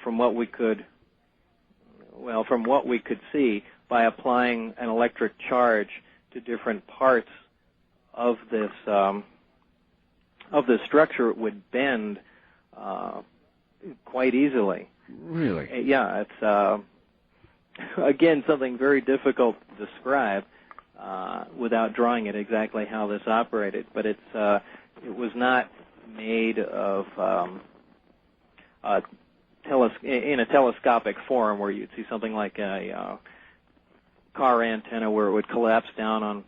from what we could see, by applying an electric charge to different parts of this structure, it would bend quite easily. Really? Yeah, it's again something very difficult to describe without drawing it exactly how this operated. But it was not made of in a telescopic form where you'd see something like a car antenna where it would collapse down on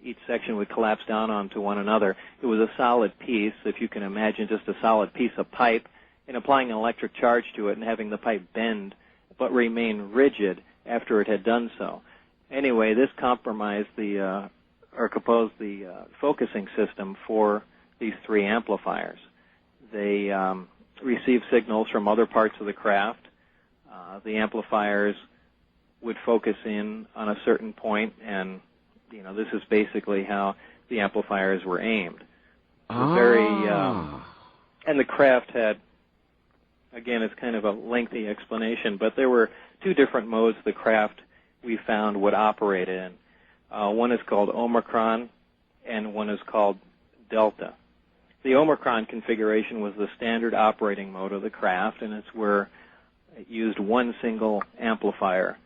each section would collapse down onto one another. It was a solid piece, if you can imagine, just a solid piece of pipe, and applying an electric charge to it and having the pipe bend but remain rigid after it had done so. Anyway, this compromised composed the focusing system for these three amplifiers. They received signals from other parts of the craft. The amplifiers would focus in on a certain point, and this is basically how the amplifiers were aimed. And the craft had, again, it's kind of a lengthy explanation, but there were two different modes the craft we found would operate in. One is called Omicron, and one is called Delta. The Omicron configuration was the standard operating mode of the craft, and it's where it used one single amplifier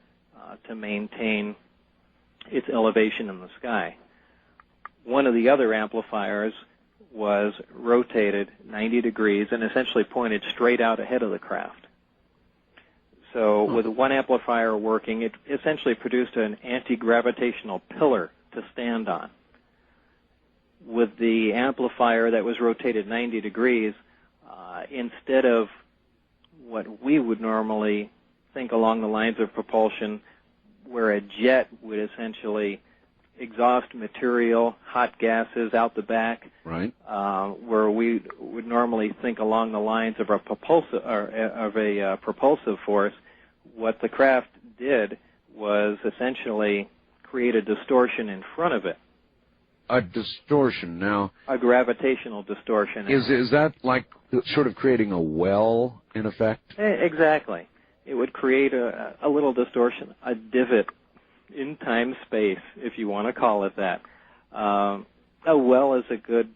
to maintain its elevation in the sky. One of the other amplifiers was rotated 90 degrees and essentially pointed straight out ahead of the craft. So with one amplifier working, it essentially produced an anti-gravitational pillar to stand on. With the amplifier that was rotated 90 degrees, instead of what we would normally think along the lines of propulsion, where a jet would essentially exhaust material, hot gases out the back, right? Where we would normally think along the lines of a propulsive force, what the craft did was essentially create a distortion in front of it. A distortion. Now, a gravitational distortion. Is that like sort of creating a well, in effect? Exactly. It would create a little distortion, a divot in time-space, if you want to call it that. A well is a good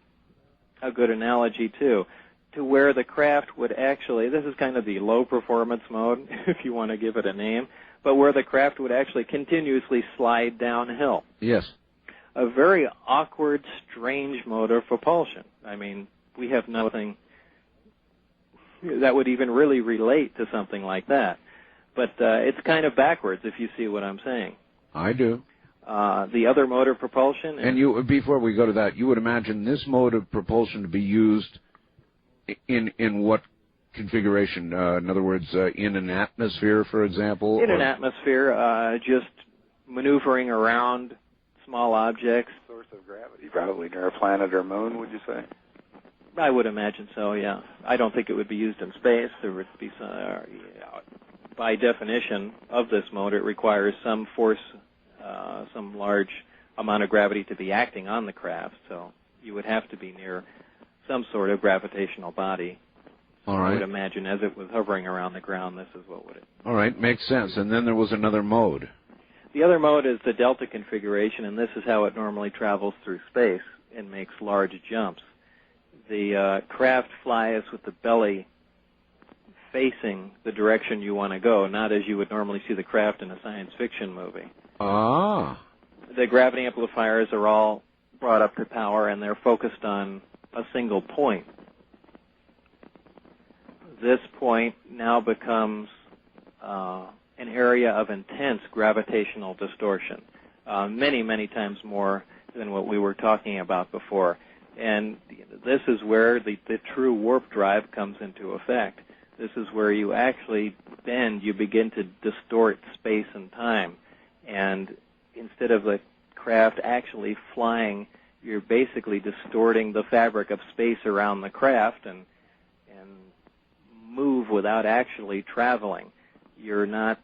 analogy, too, to where the craft would actually, this is kind of the low-performance mode, if you want to give it a name, but where the craft would actually continuously slide downhill. Yes. A very awkward, strange mode of propulsion. I mean, we have nothing that would even really relate to something like that. But it's kind of backwards, if you see what I'm saying. I do. The other mode of propulsion... And before we go to that, you would imagine this mode of propulsion to be used in what configuration? In other words, in an atmosphere, for example? In an atmosphere, just maneuvering around small objects. Source of gravity, probably near a planet or moon, would you say? I would imagine so, yeah. I don't think it would be used in space. There would be some, by definition of this mode, it requires some force, some large amount of gravity to be acting on the craft. So you would have to be near some sort of gravitational body. All right. I would imagine as it was hovering around the ground, this is what would it. All right, makes sense. And then there was another mode. The other mode is the delta configuration, and this is how it normally travels through space and makes large jumps. The craft flies with the belly facing the direction you want to go, not as you would normally see the craft in a science fiction movie. Ah. The gravity amplifiers are all brought up to power, and they're focused on a single point. This point now becomes an area of intense gravitational distortion, many, many times more than what we were talking about before. And this is where the true warp drive comes into effect. This is where you actually bend, you begin to distort space and time. And instead of the craft actually flying, you're basically distorting the fabric of space around the craft and move without actually traveling. You're not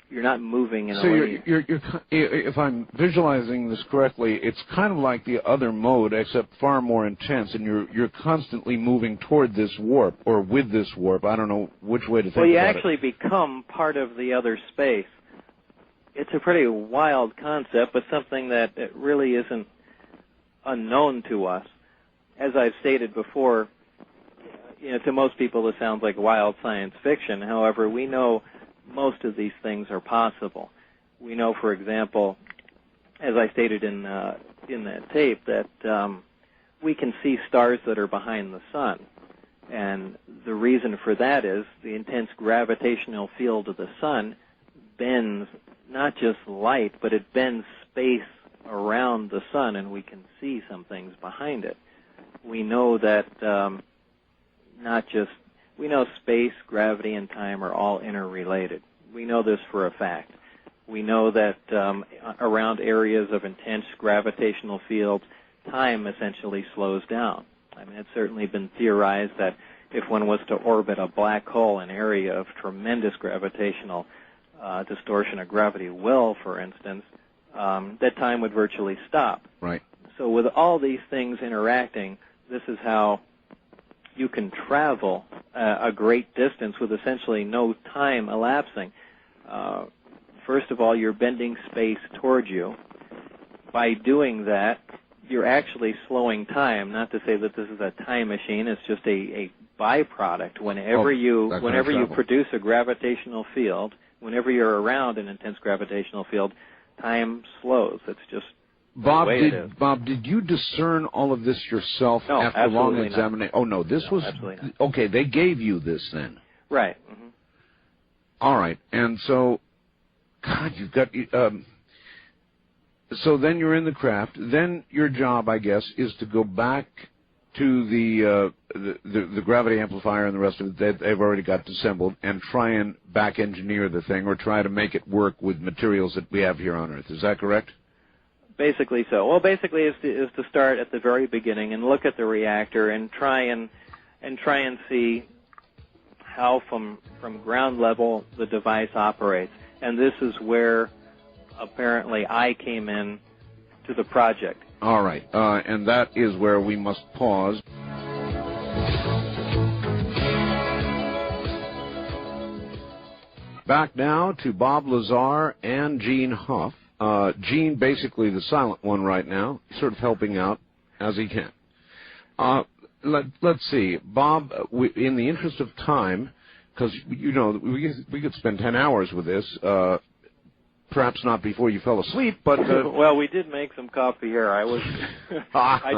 you're not moving in a So linear. you're, if I'm visualizing this correctly, it's kind of like the other mode, except far more intense, and you're constantly moving toward this warp, or with this warp. I don't know which way to think about it. Well, you actually become part of the other space. It's a pretty wild concept, but something that it really isn't unknown to us. As I've stated before, to most people this sounds like wild science fiction. However, we know most of these things are possible. We know, for example, as I stated in that tape, that we can see stars that are behind the sun. And the reason for that is the intense gravitational field of the sun bends not just light, but it bends space around the sun, and we can see some things behind it. We know that we know space, gravity, and time are all interrelated. We know this for a fact. We know that around areas of intense gravitational fields, time essentially slows down. I mean, it's certainly been theorized that if one was to orbit a black hole, an area of tremendous gravitational distortion of gravity will, for instance, that time would virtually stop. Right. So with all these things interacting, this is how you can travel a great distance with essentially no time elapsing. First of all, you're bending space towards you. By doing that, you're actually slowing time. Not to say that this is a time machine, it's just a byproduct. Whenever you produce a gravitational field, whenever you're around an intense gravitational field, time slows. It's just Bob, the way it is. Bob, did you discern all of this yourself after long examination? Not. Oh, no, this was... Absolutely not. Okay, they gave you this then. Right. Mm-hmm. All right, and so, God, you've got... so then you're in the craft. Then your job, I guess, is to go back to the gravity amplifier and the rest of it that they've already got assembled and try and back engineer the thing or try to make it work with materials that we have here on Earth. Is that correct? Basically so. Well, basically is to start at the very beginning and look at the reactor and try and see how from ground level the device operates. And this is where apparently I came in to the project. All right, and that is where we must pause. Back now to Bob Lazar and Gene Huff. Gene, basically the silent one right now, sort of helping out as he can. Let's see, Bob, in the interest of time, because, we could spend 10 hours with this, perhaps not before you fell asleep, but... Well, we did make some coffee here. I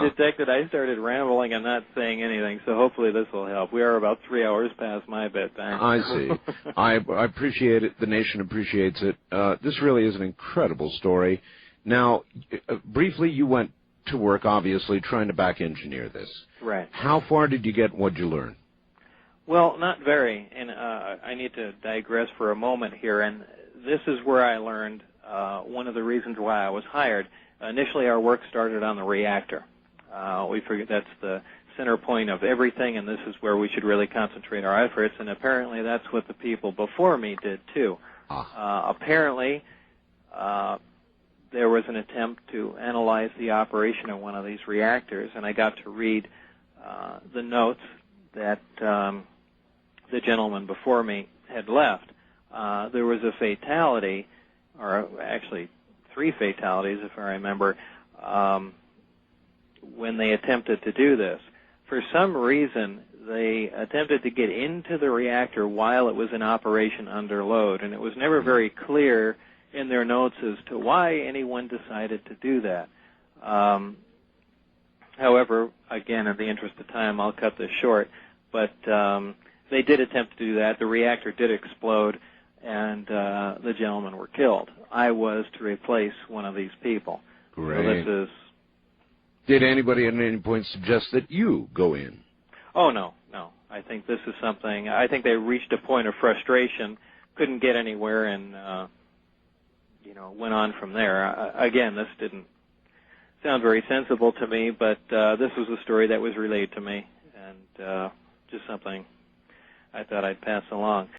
detected I started rambling and not saying anything, so hopefully this will help. We are about 3 hours past my bedtime. I see. I appreciate it. The nation appreciates it. This really is an incredible story. Now, briefly, you went to work, obviously, trying to back engineer this. Right. How far did you get? What did you learn? Well, not very, and I need to digress for a moment here, and this is where I learned one of the reasons why I was hired. Initially, our work started on the reactor. We figured that's the center point of everything, and this is where we should really concentrate our efforts, and apparently that's what the people before me did, too. Apparently, there was an attempt to analyze the operation of one of these reactors, and I got to read the notes that the gentleman before me had left. There was a fatality, or actually 3 fatalities, if I remember, when they attempted to do this. For some reason, they attempted to get into the reactor while it was in operation under load, and it was never very clear in their notes as to why anyone decided to do that. However, again, in the interest of time, I'll cut this short, but they did attempt to do that. The reactor did explode, and the gentlemen were killed. I was to replace one of these people. Great. So this is... Did anybody at any point suggest that you go in? Oh, no. I think this is something... I think they reached a point of frustration, couldn't get anywhere, and, went on from there. Again, this didn't sound very sensible to me, but this was a story that was relayed to me, and just something I thought I'd pass along.